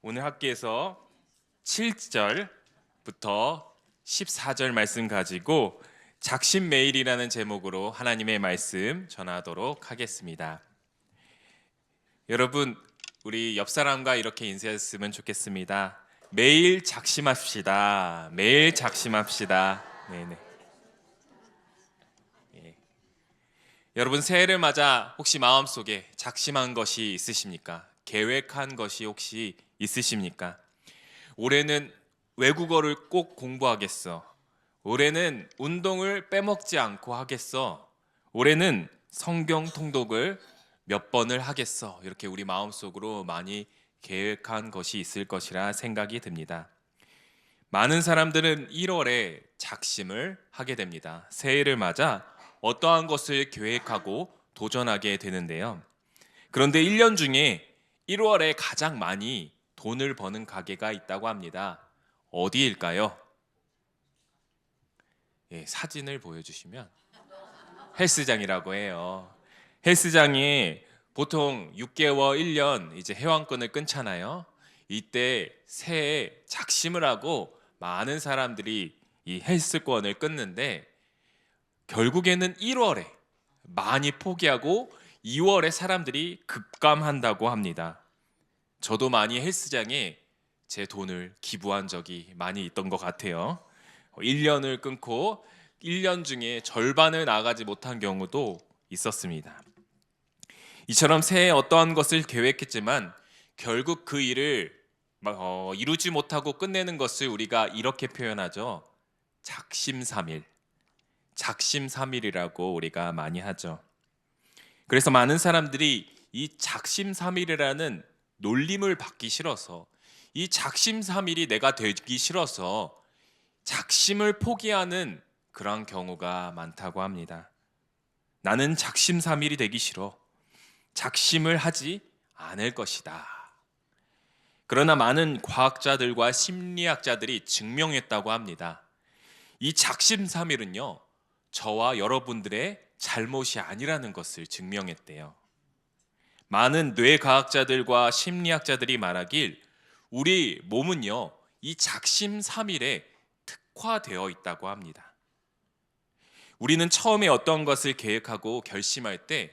오늘 학기에서 7절부터 14절 말씀 가지고 작심 메일이라는 제목으로 하나님의 말씀 전하도록 하겠습니다. 여러분, 우리 옆 사람과 이렇게 인사했으면 좋겠습니다. 매일 작심합시다. 매일 작심합시다. 네네. 예. 여러분, 새해를 맞아 혹시 마음속에 작심한 것이 있으십니까? 계획한 것이 혹시 있으십니까? 올해는 외국어를 꼭 공부하겠어. 올해는 운동을 빼먹지 않고 하겠어. 올해는 성경 통독을 몇 번을 하겠어. 이렇게 우리 마음속으로 많이 계획한 것이 있을 것이라 생각이 듭니다. 많은 사람들은 1월에 작심을 하게 됩니다. 새해를 맞아 어떠한 것을 계획하고 도전하게 되는데요. 그런데 1년 중에 1월에 가장 많이 돈을 버는 가게가 있다고 합니다. 어디일까요? 예, 사진을 보여주시면 헬스장이라고 해요. 헬스장이 보통 6개월, 1년 이제 회원권을 끊잖아요. 이때 새해 작심을 하고 많은 사람들이 이 헬스권을 끊는데 결국에는 1월에 많이 포기하고 2월에 사람들이 급감한다고 합니다. 저도 많이 헬스장에 제 돈을 기부한 적이 많이 있던 것 같아요. 1년을 끊고 1년 중에 절반을 나가지 못한 경우도 있었습니다. 이처럼 새해 어떠한 것을 계획했지만 결국 그 일을 이루지 못하고 끝내는 것을 우리가 이렇게 표현하죠. 작심삼일. 작심삼일이라고 우리가 많이 하죠. 그래서 많은 사람들이 이 작심삼일이라는 놀림을 받기 싫어서, 이 작심삼일이 내가 되기 싫어서 작심을 포기하는 그런 경우가 많다고 합니다. 나는 작심삼일이 되기 싫어. 작심을 하지 않을 것이다. 그러나 많은 과학자들과 심리학자들이 증명했다고 합니다. 이 작심삼일은요, 저와 여러분들의 잘못이 아니라는 것을 증명했대요. 많은 뇌과학자들과 심리학자들이 말하길 우리 몸은요, 이 작심삼일에 특화되어 있다고 합니다. 우리는 처음에 어떤 것을 계획하고 결심할 때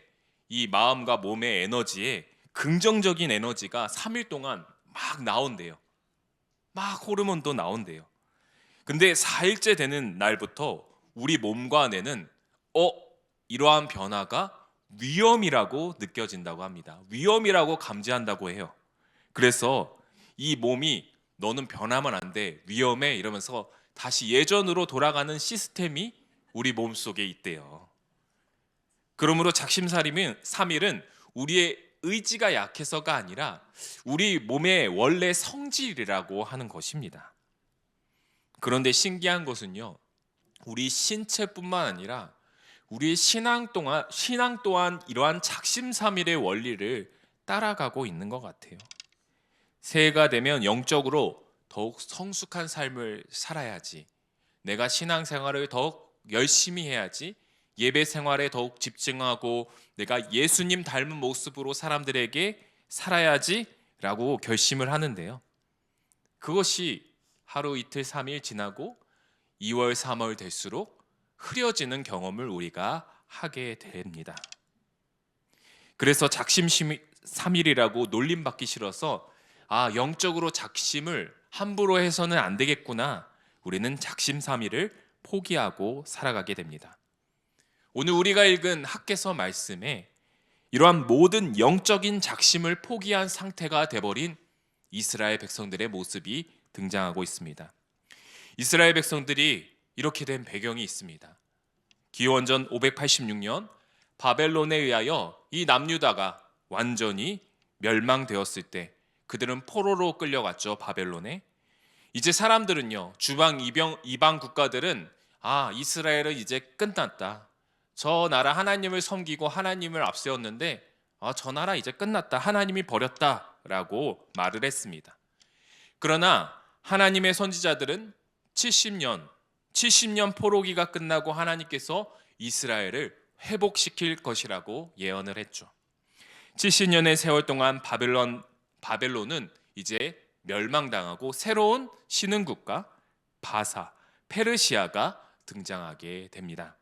이 마음과 몸의 에너지에 긍정적인 에너지가 3일 동안 막 나온대요. 막 호르몬도 나온대요. 근데 4일째 되는 날부터 우리 몸과 뇌는 이러한 변화가 위험이라고 느껴진다고 합니다. 위험이라고 감지한다고 해요. 그래서 이 몸이 너는 변하면 안 돼, 위험해 이러면서 다시 예전으로 돌아가는 시스템이 우리 몸속에 있대요. 그러므로 작심삼일은 우리의 의지가 약해서가 아니라 우리 몸의 원래 성질이라고 하는 것입니다. 그런데 신기한 것은요, 우리 신체뿐만 아니라 우리의 신앙 또한 이러한 작심삼일의 원리를 따라가고 있는 것 같아요. 새해가 되면 영적으로 더욱 성숙한 삶을 살아야지, 내가 신앙생활을 더욱 열심히 해야지, 예배 생활에 더욱 집중하고 내가 예수님 닮은 모습으로 사람들에게 살아야지 라고 결심을 하는데요. 그것이 하루 이틀 3일 지나고 2월 3월 될수록 흐려지는 경험을 우리가 하게 됩니다. 그래서 작심삼일이라고 놀림받기 싫어서 영적으로 작심을 함부로 해서는 안 되겠구나, 우리는 작심삼일을 포기하고 살아가게 됩니다. 오늘 우리가 읽은 학개서 말씀에 이러한 모든 영적인 작심을 포기한 상태가 돼버린 이스라엘 백성들의 모습이 등장하고 있습니다. 이스라엘 백성들이 이렇게 된 배경이 있습니다. 기원전 586년 바벨론에 의하여 이 남유다가 완전히 멸망되었을 때 그들은 포로로 끌려갔죠, 바벨론에. 이제 사람들은요, 이방 국가들은 이스라엘은 이제 끝났다. 저 나라 하나님을 섬기고 하나님을 앞세웠는데 저 나라 이제 끝났다. 하나님이 버렸다라고 말을 했습니다. 그러나 하나님의 선지자들은 70년 포로기가 끝나고 하나님께서 이스라엘을 회복시킬 것이라고 예언을 했죠. 70년의 세월 동안 바벨론은 이제 멸망당하고 새로운 신흥국가 바사, 페르시아가 등장하게 됩니다.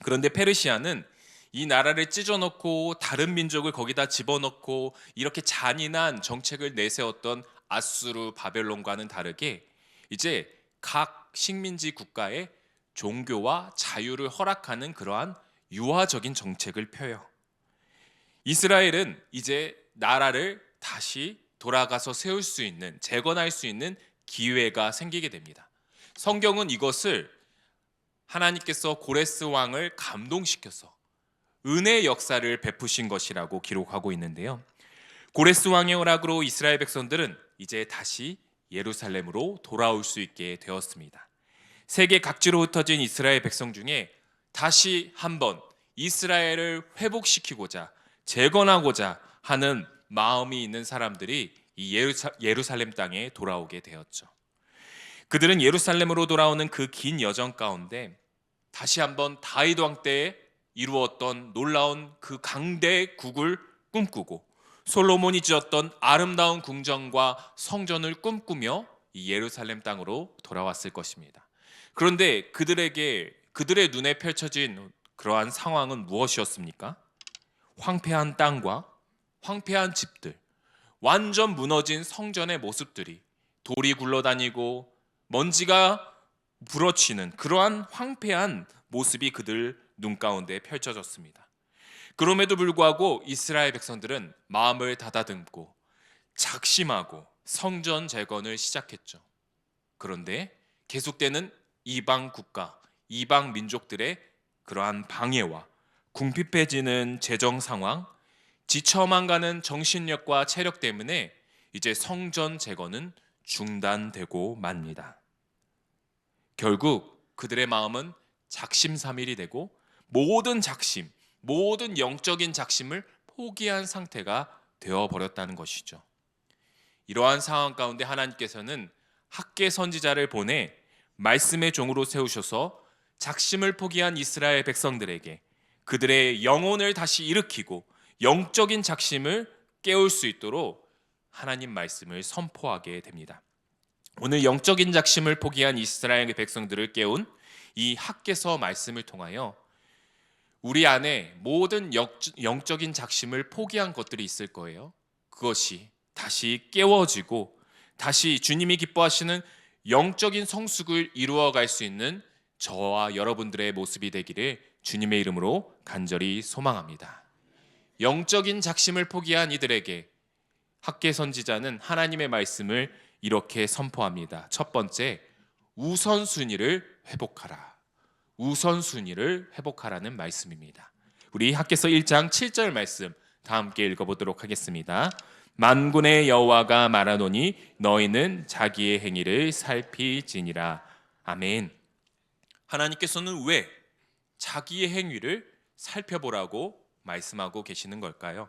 그런데 페르시아는 이 나라를 찢어놓고 다른 민족을 거기다 집어넣고 이렇게 잔인한 정책을 내세웠던 아수르, 바벨론과는 다르게 이제 각 식민지 국가의 종교와 자유를 허락하는 그러한 유화적인 정책을 펴요. 이스라엘은 이제 나라를 다시 돌아가서 세울 수 있는, 재건할 수 있는 기회가 생기게 됩니다. 성경은 이것을 하나님께서 고레스 왕을 감동시켜서 은혜의 역사를 베푸신 것이라고 기록하고 있는데요. 고레스 왕의 허락으로 이스라엘 백성들은 이제 다시 예루살렘으로 돌아올 수 있게 되었습니다. 세계 각지로 흩어진 이스라엘 백성 중에 다시 한번 이스라엘을 회복시키고자 재건하고자 하는 마음이 있는 사람들이 이 예루살렘 땅에 돌아오게 되었죠. 그들은 예루살렘으로 돌아오는 그 긴 여정 가운데 다시 한번 다윗 왕 때에 이루었던 놀라운 그 강대국을 꿈꾸고 솔로몬이 지었던 아름다운 궁전과 성전을 꿈꾸며 이 예루살렘 땅으로 돌아왔을 것입니다. 그런데 그들의 눈에 펼쳐진 그러한 상황은 무엇이었습니까? 황폐한 땅과 황폐한 집들, 완전 무너진 성전의 모습들이 돌이 굴러다니고 먼지가 부러치는 그러한 황폐한 모습이 그들 눈 가운데 펼쳐졌습니다. 그럼에도 불구하고 이스라엘 백성들은 마음을 닫아듬고 작심하고 성전 재건을 시작했죠. 그런데 계속되는 이방 국가, 이방 민족들의 그러한 방해와 궁핍해지는 재정 상황, 지쳐만 가는 정신력과 체력 때문에 이제 성전 재건은 중단되고 맙니다. 결국 그들의 마음은 작심삼일이 되고 모든 작심, 모든 영적인 작심을 포기한 상태가 되어버렸다는 것이죠. 이러한 상황 가운데 하나님께서는 학개 선지자를 보내 말씀의 종으로 세우셔서 작심을 포기한 이스라엘 백성들에게 그들의 영혼을 다시 일으키고 영적인 작심을 깨울 수 있도록 하나님 말씀을 선포하게 됩니다. 오늘 영적인 작심을 포기한 이스라엘 백성들을 깨운 이 학개서 말씀을 통하여 우리 안에 모든 영적인 작심을 포기한 것들이 있을 거예요. 그것이 다시 깨워지고 다시 주님이 기뻐하시는 영적인 성숙을 이루어갈 수 있는 저와 여러분들의 모습이 되기를 주님의 이름으로 간절히 소망합니다. 영적인 작심을 포기한 이들에게 학개 선지자는 하나님의 말씀을 이렇게 선포합니다. 첫 번째, 우선순위를 회복하라. 우선순위를 회복하라는 말씀입니다. 우리 학개서 1장 7절 말씀 다 함께 읽어보도록 하겠습니다. 만군의 여호와가 말하노니 너희는 자기의 행위를 살피지니라. 아멘. 하나님께서는 왜 자기의 행위를 살펴보라고 말씀하고 계시는 걸까요?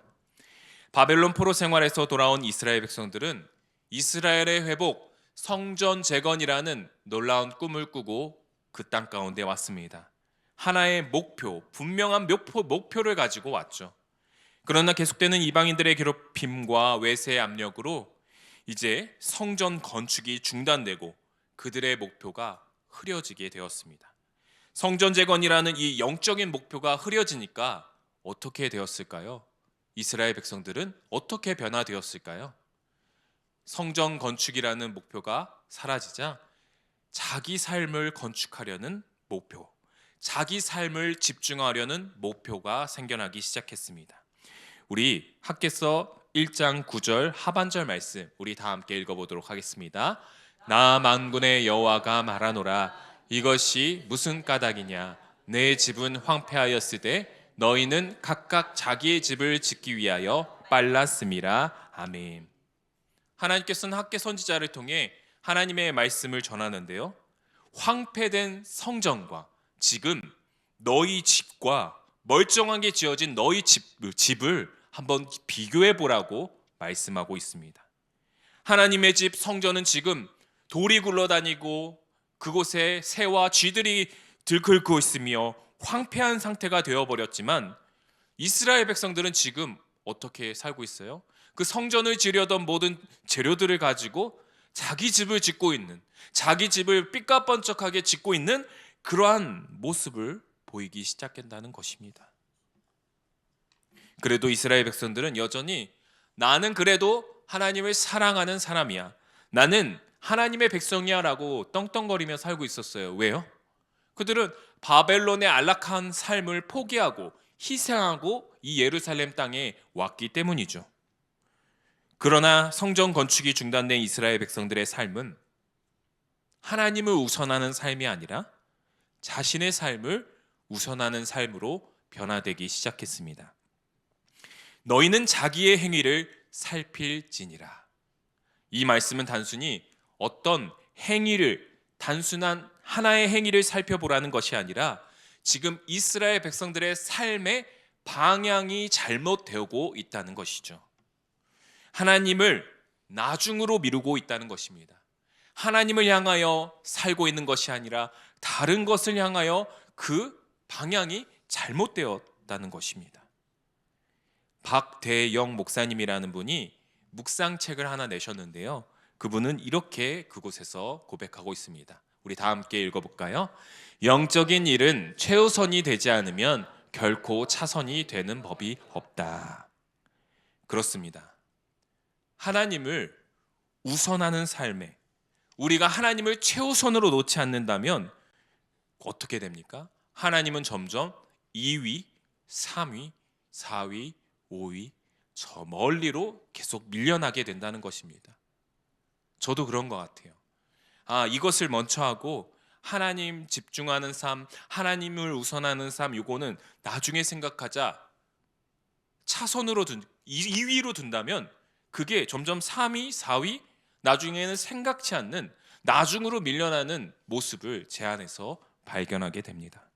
바벨론 포로 생활에서 돌아온 이스라엘 백성들은 이스라엘의 회복, 성전 재건이라는 놀라운 꿈을 꾸고 그 땅 가운데 왔습니다. 하나의 목표, 분명한 목표를 가지고 왔죠. 그러나 계속되는 이방인들의 괴롭힘과 외세의 압력으로 이제 성전 건축이 중단되고 그들의 목표가 흐려지게 되었습니다. 성전 재건이라는 이 영적인 목표가 흐려지니까 어떻게 되었을까요? 이스라엘 백성들은 어떻게 변화되었을까요? 성전 건축이라는 목표가 사라지자 자기 삶을 건축하려는 목표, 자기 삶을 집중하려는 목표가 생겨나기 시작했습니다. 우리 학개서 1장 9절 하반절 말씀 우리 다 함께 읽어보도록 하겠습니다. 나 만군의 여호와가 말하노라 이것이 무슨 까닭이냐 내 집은 황폐하였으되 너희는 각각 자기의 집을 짓기 위하여 빨랐음이라. 아멘. 하나님께서는 학개 선지자를 통해 하나님의 말씀을 전하는데요. 황폐된 성전과 지금 너희 집과 멀쩡하게 지어진 너희 집을 한번 비교해 보라고 말씀하고 있습니다. 하나님의 집 성전은 지금 돌이 굴러다니고 그곳에 새와 쥐들이 들끓고 있으며 황폐한 상태가 되어버렸지만 이스라엘 백성들은 지금 어떻게 살고 있어요? 그 성전을 지려던 모든 재료들을 가지고 자기 집을 짓고 있는, 자기 집을 삐까뻔쩍하게 짓고 있는 그러한 모습을 보이기 시작한다는 것입니다. 그래도 이스라엘 백성들은 여전히 나는 그래도 하나님을 사랑하는 사람이야, 나는 하나님의 백성이야 라고 떵떵거리며 살고 있었어요. 왜요? 그들은 바벨론의 안락한 삶을 포기하고 희생하고 이 예루살렘 땅에 왔기 때문이죠. 그러나 성전 건축이 중단된 이스라엘 백성들의 삶은 하나님을 우선하는 삶이 아니라 자신의 삶을 우선하는 삶으로 변화되기 시작했습니다. 너희는 자기의 행위를 살필지니라. 이 말씀은 단순히 어떤 행위를, 단순한 하나의 행위를 살펴보라는 것이 아니라 지금 이스라엘 백성들의 삶의 방향이 잘못되고 있다는 것이죠. 하나님을 나중으로 미루고 있다는 것입니다. 하나님을 향하여 살고 있는 것이 아니라 다른 것을 향하여 그 방향이 잘못되었다는 것입니다. 박대영 목사님이라는 분이 묵상책을 하나 내셨는데요. 그분은 이렇게 그곳에서 고백하고 있습니다. 우리 다 함께 읽어볼까요? 영적인 일은 최우선이 되지 않으면 결코 차선이 되는 법이 없다. 그렇습니다. 하나님을 우선하는 삶에 우리가 하나님을 최우선으로 놓지 않는다면 어떻게 됩니까? 하나님은 점점 2위, 3위, 4위, 5위, 저 멀리로 계속 밀려나게 된다는 것입니다. 저도 그런 것 같아요. 이것을 먼저 하고 하나님 집중하는 삶, 하나님을 우선하는 삶, 이거는 나중에 생각하자 차선으로 2위로 둔다면 그게 점점 3위, 4위, 나중에는 생각지 않는 나중으로 밀려나는 모습을 제 안에서 발견하게 됩니다.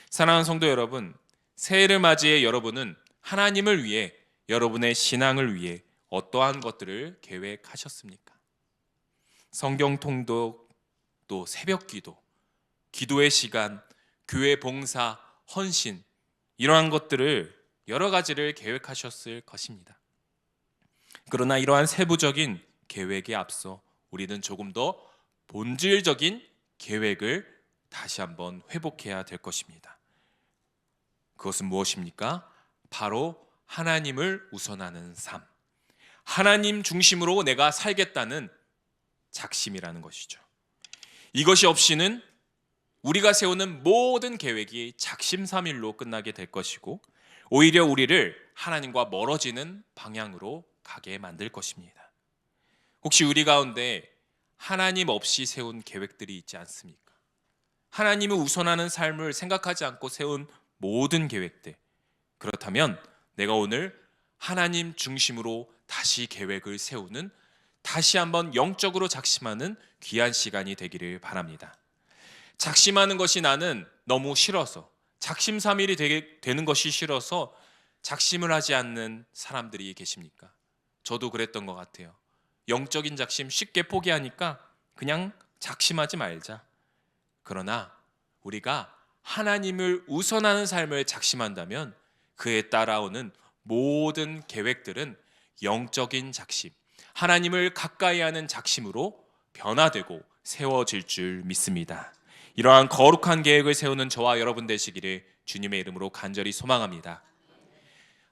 사랑하는 성도 여러분, 새해를 맞이해 여러분은 하나님을 위해, 여러분의 신앙을 위해 어떠한 것들을 계획하셨습니까? 성경 통독, 또 새벽 기도, 기도의 시간, 교회 봉사, 헌신, 이러한 것들을 여러 가지를 계획하셨을 것입니다. 그러나 이러한 세부적인 계획에 앞서 우리는 조금 더 본질적인 계획을 다시 한번 회복해야 될 것입니다. 그것은 무엇입니까? 바로 하나님을 우선하는 삶, 하나님 중심으로 내가 살겠다는 작심이라는 것이죠. 이것이 없이는 우리가 세우는 모든 계획이 작심삼일로 끝나게 될 것이고 오히려 우리를 하나님과 멀어지는 방향으로 가게 만들 것입니다. 혹시 우리 가운데 하나님 없이 세운 계획들이 있지 않습니까? 하나님을 우선하는 삶을 생각하지 않고 세운 모든 계획들, 그렇다면 내가 오늘 하나님 중심으로 다시 계획을 세우는, 다시 한번 영적으로 작심하는 귀한 시간이 되기를 바랍니다. 작심하는 것이 나는 너무 싫어서, 작심삼일이 되는 것이 싫어서 작심을 하지 않는 사람들이 계십니까? 저도 그랬던 것 같아요. 영적인 작심 쉽게 포기하니까 그냥 작심하지 말자. 그러나 우리가 하나님을 우선하는 삶을 작심한다면 그에 따라오는 모든 계획들은 영적인 작심, 하나님을 가까이 하는 작심으로 변화되고 세워질 줄 믿습니다. 이러한 거룩한 계획을 세우는 저와 여러분 되시기를 주님의 이름으로 간절히 소망합니다.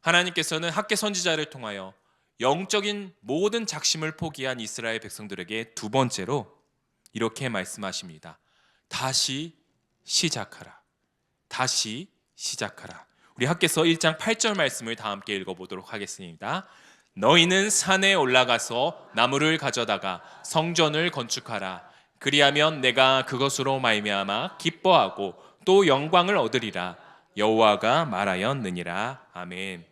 하나님께서는 학개 선지자를 통하여 영적인 모든 작심을 포기한 이스라엘 백성들에게 두 번째로 이렇게 말씀하십니다. 다시 시작하라. 다시 시작하라. 우리 학개서 1장 8절 말씀을 다 함께 읽어보도록 하겠습니다. 너희는 산에 올라가서 나무를 가져다가 성전을 건축하라. 그리하면 내가 그것으로 말미암아 기뻐하고 또 영광을 얻으리라. 여호와가 말하였느니라. 아멘.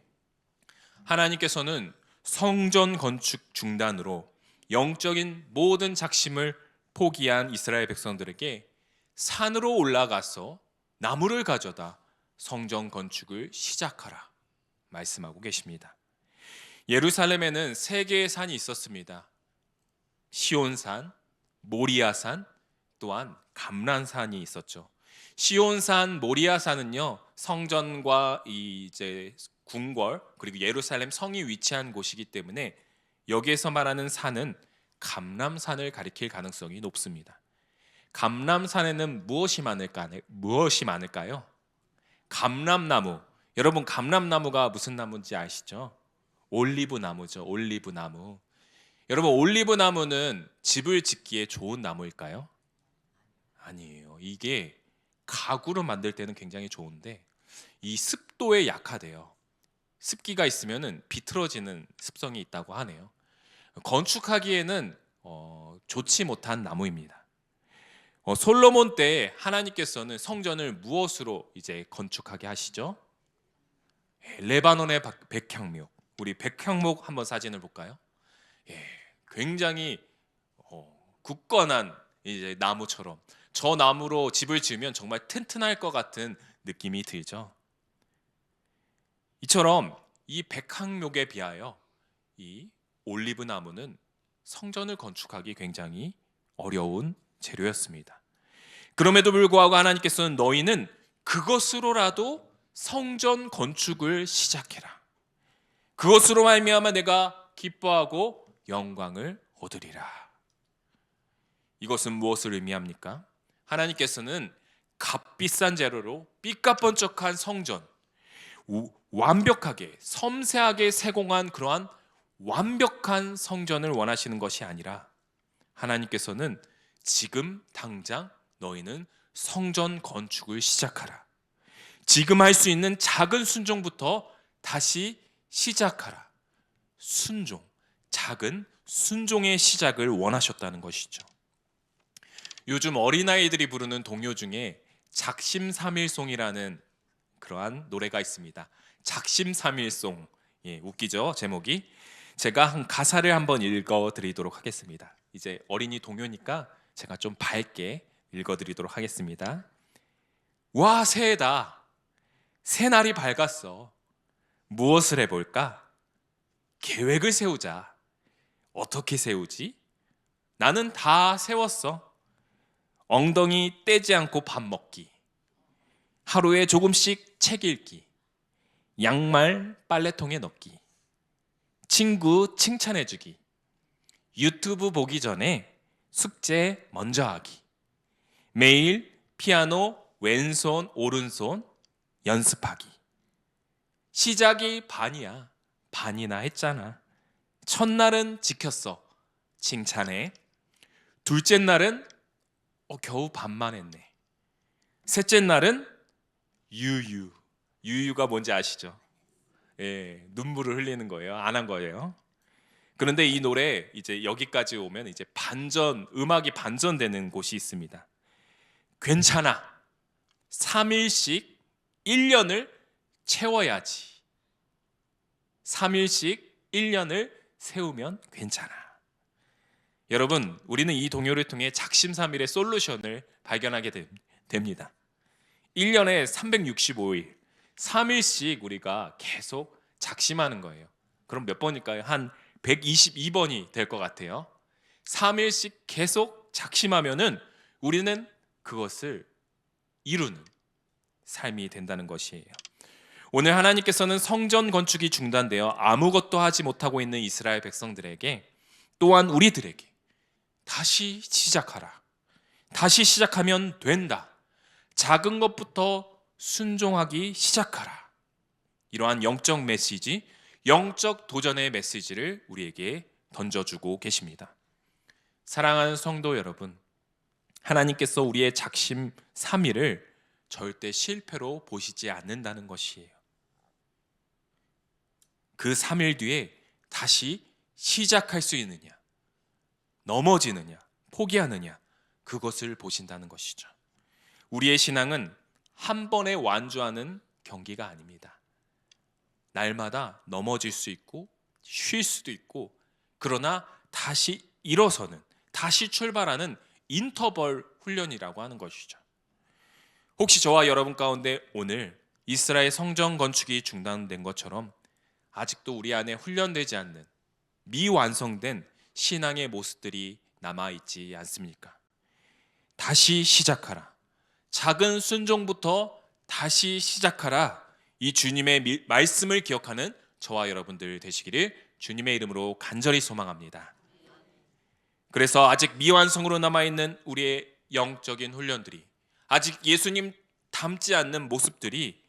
하나님께서는 성전 건축 중단으로 영적인 모든 작심을 포기한 이스라엘 백성들에게 산으로 올라가서 나무를 가져다 성전 건축을 시작하라 말씀하고 계십니다. 예루살렘에는 세 개의 산이 있었습니다. 시온산, 모리아산, 또한 감란산이 있었죠. 시온산, 모리아산은요 성전과 이제 궁궐 그리고 예루살렘 성이 위치한 곳이기 때문에 여기에서 말하는 산은 감람산을 가리킬 가능성이 높습니다. 감람산에는 무엇이 많을까요? 감람나무. 여러분, 감람나무가 무슨 나무인지 아시죠? 올리브 나무죠. 올리브 나무. 여러분, 올리브 나무는 집을 짓기에 좋은 나무일까요? 아니에요. 이게 가구로 만들 때는 굉장히 좋은데 이 습도에 약하대요. 습기가 있으면은 비틀어지는 습성이 있다고 하네요. 건축하기에는 좋지 못한 나무입니다. 솔로몬 때 하나님께서는 성전을 무엇으로 이제 건축하게 하시죠? 레바논의 백향목. 우리 백향목 한번 사진을 볼까요? 예, 굉장히 굳건한 이제 나무처럼 저 나무로 집을 지으면 정말 튼튼할 것 같은 느낌이 들죠. 이처럼 이 백향목에 비하여 이 올리브 나무는 성전을 건축하기 굉장히 어려운 재료였습니다. 그럼에도 불구하고 하나님께서는 너희는 그것으로라도 성전 건축을 시작해라. 그것으로 말미암아 내가 기뻐하고 영광을 얻으리라. 이것은 무엇을 의미합니까? 하나님께서는 값비싼 재료로 삐까뻔쩍한 성전, 완벽하게 섬세하게 세공한 그러한 완벽한 성전을 원하시는 것이 아니라 하나님께서는 지금 당장 너희는 성전 건축을 시작하라. 지금 할 수 있는 작은 순종부터 다시 시작하라. 순종, 작은 순종의 시작을 원하셨다는 것이죠. 요즘 어린아이들이 부르는 동요 중에 작심삼일송이라는 그러한 노래가 있습니다. 작심삼일송. 예, 웃기죠? 제목이. 제가 한 가사를 한번 읽어드리도록 하겠습니다. 이제 어린이 동요니까 제가 좀 밝게 읽어드리도록 하겠습니다. 와, 새해다. 새날이 밝았어. 무엇을 해볼까? 계획을 세우자. 어떻게 세우지? 나는 다 세웠어. 엉덩이 떼지 않고 밥 먹기, 하루에 조금씩 책 읽기, 양말 빨래통에 넣기, 친구 칭찬해주기, 유튜브 보기 전에 숙제 먼저 하기, 매일 피아노 왼손 오른손 연습하기. 시작이 반이야. 반이나 했잖아. 첫날은 지켰어. 칭찬해. 둘째 날은 겨우 반만 했네. 셋째 날은 유유가 뭔지 아시죠? 예, 눈물을 흘리는 거예요. 안 한 거예요. 그런데 이 노래 이제 여기까지 오면 이제 음악이 반전되는 곳이 있습니다. 괜찮아. 3일씩 1년을 채워야지. 3일씩 1년을 세우면 괜찮아. 여러분, 우리는 이 동요를 통해 작심삼일의 솔루션을 발견하게 됩니다. 1년에 365일, 3일씩 우리가 계속 작심하는 거예요. 그럼 몇 번일까요? 한 122번이 될 것 같아요. 3일씩 계속 작심하면은 우리는 그것을 이루는 삶이 된다는 것이에요. 오늘 하나님께서는 성전 건축이 중단되어 아무것도 하지 못하고 있는 이스라엘 백성들에게, 또한 우리들에게 다시 시작하라. 다시 시작하면 된다. 작은 것부터 순종하기 시작하라. 이러한 영적 메시지, 영적 도전의 메시지를 우리에게 던져주고 계십니다. 사랑하는 성도 여러분, 하나님께서 우리의 작심 3일을 절대 실패로 보시지 않는다는 것이에요. 그 3일 뒤에 다시 시작할 수 있느냐, 넘어지느냐, 포기하느냐, 그것을 보신다는 것이죠. 우리의 신앙은 한 번에 완주하는 경기가 아닙니다. 날마다 넘어질 수 있고 쉴 수도 있고, 그러나 다시 일어서는, 다시 출발하는 인터벌 훈련이라고 하는 것이죠. 혹시 저와 여러분 가운데 오늘 이스라엘 성전 건축이 중단된 것처럼 아직도 우리 안에 훈련되지 않는 미완성된 신앙의 모습들이 남아있지 않습니까? 다시 시작하라. 작은 순종부터 다시 시작하라. 이 주님의 말씀을 기억하는 저와 여러분들 되시기를 주님의 이름으로 간절히 소망합니다. 그래서 아직 미완성으로 남아있는 우리의 영적인 훈련들이, 아직 예수님 닮지 않는 모습들이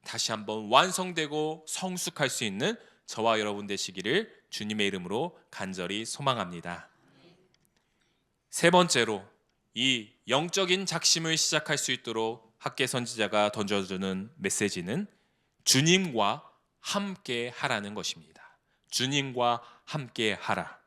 다시 한번 완성되고 성숙할 수 있는 저와 여러분 되시기를 주님의 이름으로 간절히 소망합니다. 세 번째로, 이 영적인 작심을 시작할 수 있도록 학계 선지자가 던져주는 메시지는 주님과 함께 하라는 것입니다. 주님과 함께 하라.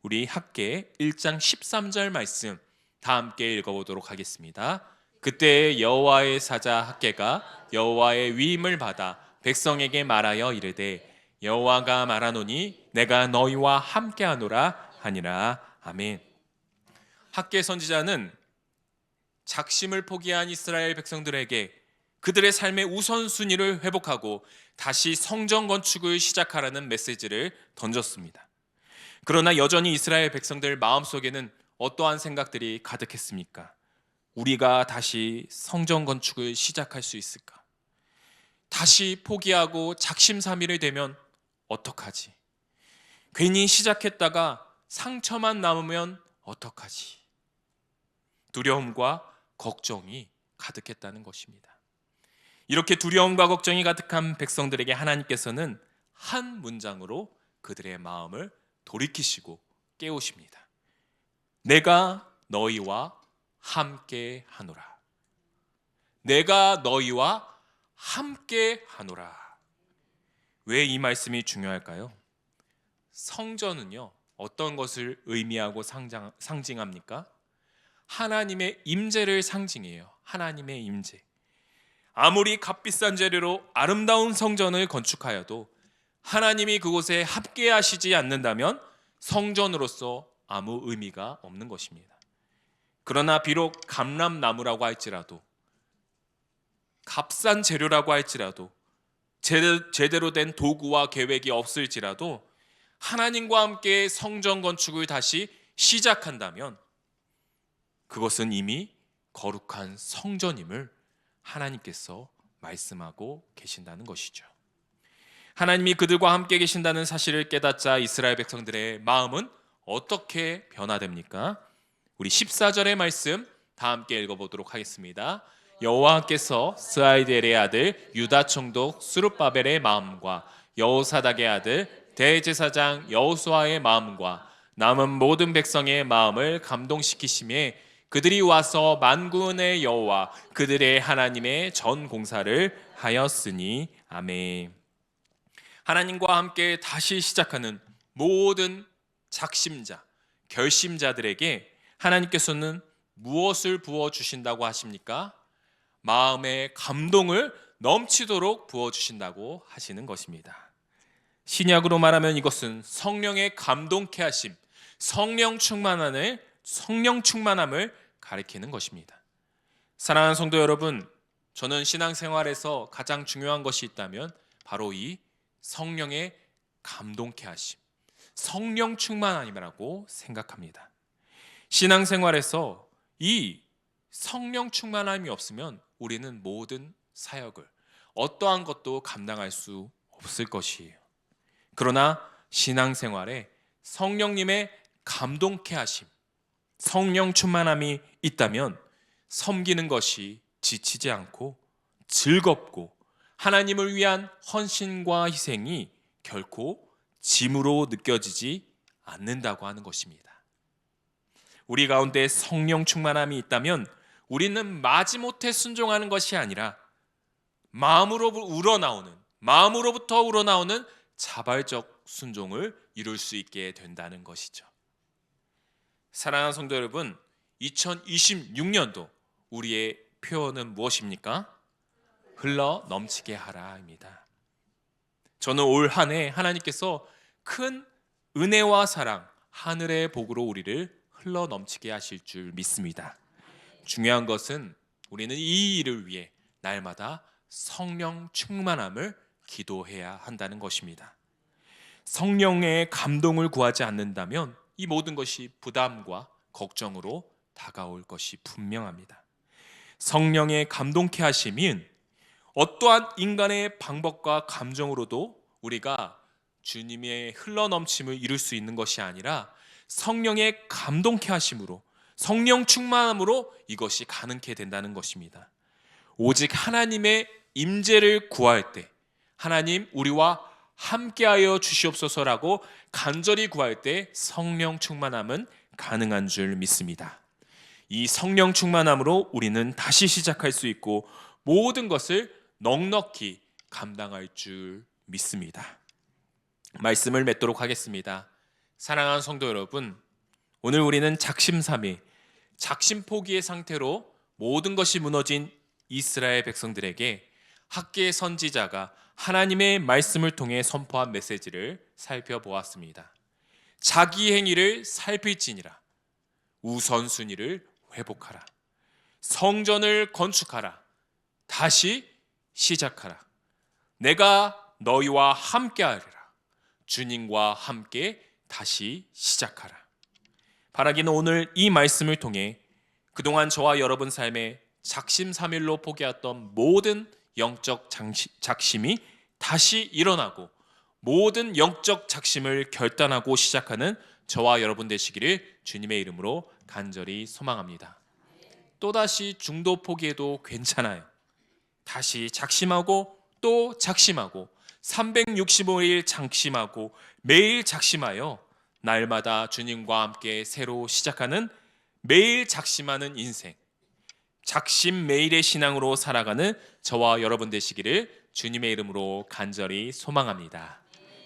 우리 학계 1장 13절 말씀 다 함께 읽어보도록 하겠습니다. 그때 여호와의 사자 학계가 여호와의 위임을 받아 백성에게 말하여 이르되 여호와가 말하노니 내가 너희와 함께하노라 하니라. 아멘. 학계 선지자는 작심을 포기한 이스라엘 백성들에게 그들의 삶의 우선순위를 회복하고 다시 성전 건축을 시작하라는 메시지를 던졌습니다. 그러나 여전히 이스라엘 백성들 마음속에는 어떠한 생각들이 가득했습니까? 우리가 다시 성전 건축을 시작할 수 있을까? 다시 포기하고 작심삼일이 되면 어떡하지? 괜히 시작했다가 상처만 남으면 어떡하지? 두려움과 걱정이 가득했다는 것입니다. 이렇게 두려움과 걱정이 가득한 백성들에게 하나님께서는 한 문장으로 그들의 마음을 돌이키시고 깨우십니다. 내가 너희와 함께 하노라. 내가 너희와 함께 하노라. 왜 이 말씀이 중요할까요? 성전은요, 어떤 것을 의미하고 상징합니까? 하나님의 임재를 상징해요. 하나님의 임재. 아무리 값비싼 재료로 아름다운 성전을 건축하여도 하나님이 그곳에 함께 하시지 않는다면 성전으로서 아무 의미가 없는 것입니다. 그러나 비록 감람나무라고 할지라도, 값싼 재료라고 할지라도, 제대로 된 도구와 계획이 없을지라도 하나님과 함께 성전 건축을 다시 시작한다면 그것은 이미 거룩한 성전임을 하나님께서 말씀하고 계신다는 것이죠. 하나님이 그들과 함께 계신다는 사실을 깨닫자 이스라엘 백성들의 마음은 어떻게 변화됩니까? 우리 14절의 말씀 다 함께 읽어보도록 하겠습니다. 여호와께서 스아이델의 아들 유다 총독 스룹바벨의 마음과 여호사닥의 아들 대제사장 여호수아의 마음과 남은 모든 백성의 마음을 감동시키심에 그들이 와서 만군의 여호와 그들의 하나님의 전 공사를 하였으니. 아멘. 하나님과 함께 다시 시작하는 모든 작심자, 결심자들에게 하나님께서는 무엇을 부어주신다고 하십니까? 마음의 감동을 넘치도록 부어주신다고 하시는 것입니다. 신약으로 말하면 이것은 성령의 감동케 하심, 성령 충만함을 가리키는 것입니다. 사랑하는 성도 여러분, 저는 신앙생활에서 가장 중요한 것이 있다면 바로 이 성령의 감동케 하심, 성령 충만함이라고 생각합니다. 신앙생활에서 이 성령 충만함이 없으면 우리는 모든 사역을, 어떠한 것도 감당할 수 없을 것이에요. 그러나 신앙생활에 성령님의 감동케 하심, 성령 충만함이 있다면 섬기는 것이 지치지 않고 즐겁고 하나님을 위한 헌신과 희생이 결코 짐으로 느껴지지 않는다고 하는 것입니다. 우리 가운데 성령 충만함이 있다면 우리는 마지못해 순종하는 것이 아니라 마음으로부터 우러나오는 자발적 순종을 이룰 수 있게 된다는 것이죠. 사랑하는 성도 여러분, 2026년도 우리의 표현은 무엇입니까? 흘러 넘치게 하라입니다. 저는 올 한 해 하나님께서 큰 은혜와 사랑, 하늘의 복으로 우리를 흘러 넘치게 하실 줄 믿습니다. 중요한 것은 우리는 이 일을 위해 날마다 성령 충만함을 기도해야 한다는 것입니다. 성령의 감동을 구하지 않는다면 이 모든 것이 부담과 걱정으로 다가올 것이 분명합니다. 성령의 감동케 하심은 어떠한 인간의 방법과 감정으로도 우리가 주님의 흘러넘침을 이룰 수 있는 것이 아니라 성령의 감동케 하심으로, 성령 충만함으로 이것이 가능케 된다는 것입니다. 오직 하나님의 임재를 구할 때, 하나님 우리와 함께하여 주시옵소서라고 간절히 구할 때 성령 충만함은 가능한 줄 믿습니다. 이 성령 충만함으로 우리는 다시 시작할 수 있고 모든 것을 넉넉히 감당할 줄 믿습니다. 말씀을 맺도록 하겠습니다. 사랑하는 성도 여러분, 오늘 우리는 작심삼일, 작심포기의 상태로 모든 것이 무너진 이스라엘 백성들에게 학개의 선지자가 하나님의 말씀을 통해 선포한 메시지를 살펴보았습니다. 자기 행위를 살필지니라, 우선순위를 회복하라, 성전을 건축하라, 다시 시작하라, 내가 너희와 함께하리라, 주님과 함께 다시 시작하라. 바라기는 오늘 이 말씀을 통해 그동안 저와 여러분 삶에 작심삼일로 포기했던 모든 영적 작심이 다시 일어나고 모든 영적 작심을 결단하고 시작하는 저와 여러분 되시기를 주님의 이름으로 간절히 소망합니다. 또다시 중도 포기해도 괜찮아요. 다시 작심하고 또 작심하고 365일 작심하고 매일 작심하여 날마다 주님과 함께 새로 시작하는 매일 작심하는 인생, 작심 매일의 신앙으로 살아가는 저와 여러분 되시기를 주님의 이름으로 간절히 소망합니다.